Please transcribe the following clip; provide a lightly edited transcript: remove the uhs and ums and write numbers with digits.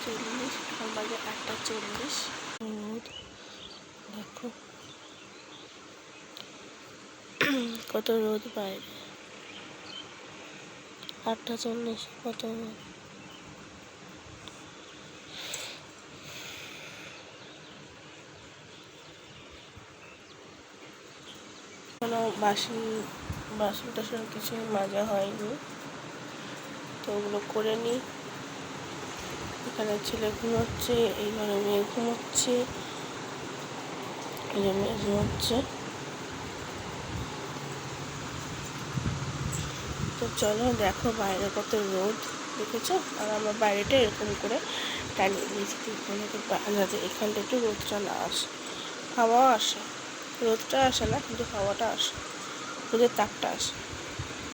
8:40, এখন বাজে 8:40। রোদ দেখো কত রোদ বাইরে, 8:40 কত রোদ। কোনো বাসন টাসন কিছু মাজা হয়নি, তো ওগুলো করে নিই। এখানে ছেলে ঘুমোচ্ছে, এই ঘরে মেয়ে ঘুমোচ্ছে, মেয়ে ঘুমোচ্ছে। তো চলো দেখো বাইরে কত রোদ, দেখেছো? আর আমার বাইরেটা এরকম করে টানিয়ে দিয়েছি যাতে এখানটা একটু রোদটা না আসে, হাওয়া আসে। রোদটা আসে না, কিন্তু হাওয়াটা আসে, রোদের তাপটা আসে।